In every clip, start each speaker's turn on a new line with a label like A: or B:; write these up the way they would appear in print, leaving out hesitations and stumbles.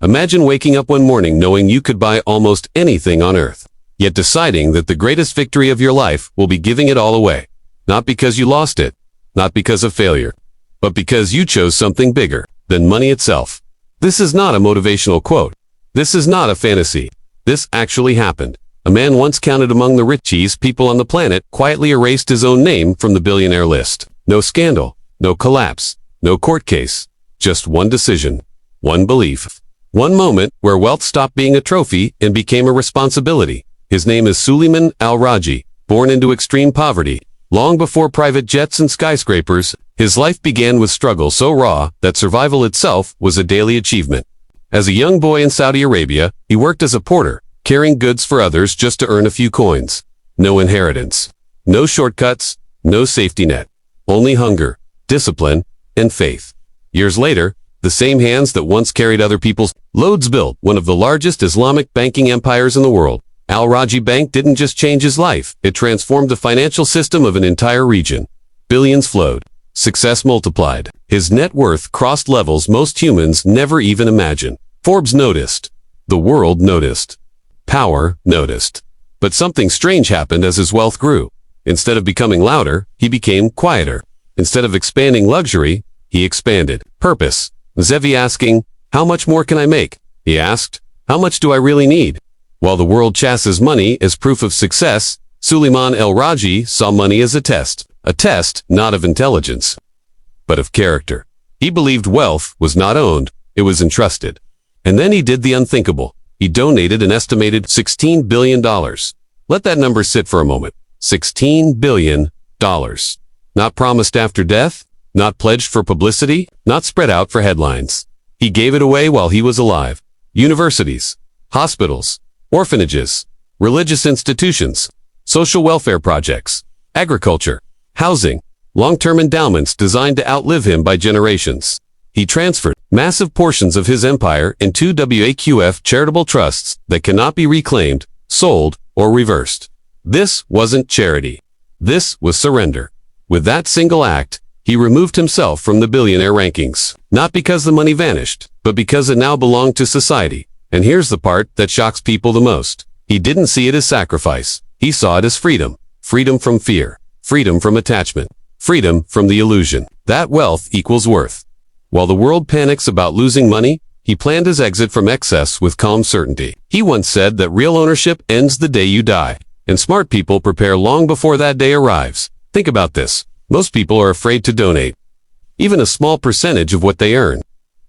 A: Imagine waking up one morning knowing you could buy almost anything on earth, yet deciding that the greatest victory of your life will be giving it all away. Not because you lost it, not because of failure, but because you chose something bigger than money itself. This is not a motivational quote. This is not a fantasy. This actually happened. A man once counted among the richest people on the planet quietly erased his own name from the billionaire list. No scandal, no collapse, no court case. Just one decision, one belief. One moment where wealth stopped being a trophy and became a responsibility. His name is Suleiman Al-Raji, born into extreme poverty. Long before private jets and skyscrapers, his life began with struggle so raw that survival itself was a daily achievement. As a young boy in Saudi Arabia, he worked as a porter, carrying goods for others just to earn a few coins. No inheritance, no shortcuts, no safety net. Only hunger, discipline, and faith. Years later, the same hands that once carried other people's loads built one of the largest Islamic banking empires in the world. Al-Raji Bank didn't just change his life, it transformed the financial system of an entire region. Billions flowed. Success multiplied. His net worth crossed levels most humans never even imagined. Forbes noticed. The world noticed. Power noticed. But something strange happened as his wealth grew. Instead of becoming louder, he became quieter. Instead of expanding luxury, he expanded purpose. Zevi asking, "How much more can I make?" He asked, "How much do I really need?" While the world chasses money as proof of success, Suleiman Al-Raji saw money as a test not of intelligence, but of character. He believed wealth was not owned, it was entrusted. And then he did the unthinkable. He donated an estimated $16 billion. Let that number sit for a moment. $16 billion. Not promised after death, not pledged for publicity, not spread out for headlines. He gave it away while he was alive. Universities, hospitals, orphanages, religious institutions, social welfare projects, agriculture, housing, long-term endowments designed to outlive him by generations. He transferred massive portions of his empire into WAQF charitable trusts that cannot be reclaimed, sold, or reversed. This wasn't charity. This was surrender. With that single act, he removed himself from the billionaire rankings. Not because the money vanished, but because it now belonged to society. And here's the part that shocks people the most. He didn't see it as sacrifice. He saw it as freedom. Freedom from fear. Freedom from attachment. Freedom from the illusion that wealth equals worth. While the world panics about losing money, he planned his exit from excess with calm certainty. He once said that real ownership ends the day you die, and smart people prepare long before that day arrives. Think about this. Most people are afraid to donate, even a small percentage of what they earn.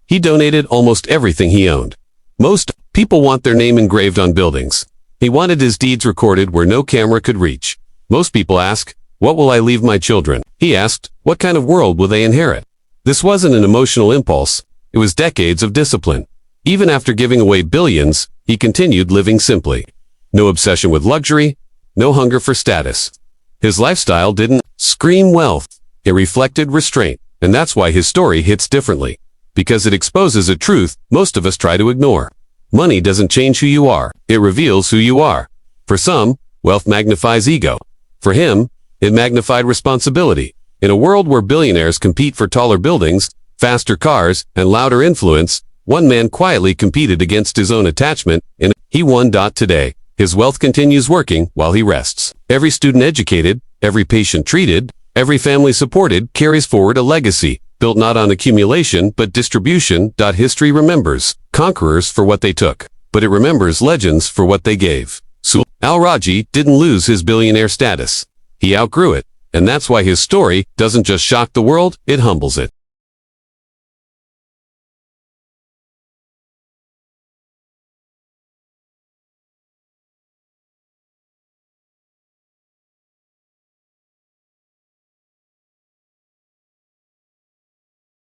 A: He donated almost everything he owned. Most people want their name engraved on buildings. He wanted his deeds recorded where no camera could reach. Most people ask, "What will I leave my children?" He asked, "What kind of world will they inherit?" This wasn't an emotional impulse. It was decades of discipline. Even after giving away billions, he continued living simply. No obsession with luxury, no hunger for status. His lifestyle didn't scream wealth. It reflected restraint. And that's why his story hits differently. Because it exposes a truth most of us try to ignore. Money doesn't change who you are. It reveals who you are. For some, wealth magnifies ego. For him, it magnified responsibility. In a world where billionaires compete for taller buildings, faster cars, and louder influence, one man quietly competed against his own attachment, and he won. Today, his wealth continues working while he rests. Every student educated, every patient treated, every family supported carries forward a legacy, built not on accumulation but distribution. History remembers conquerors for what they took, but it remembers legends for what they gave. Al-Raji didn't lose his billionaire status. He outgrew it, and that's why his story doesn't just shock the world, it humbles it.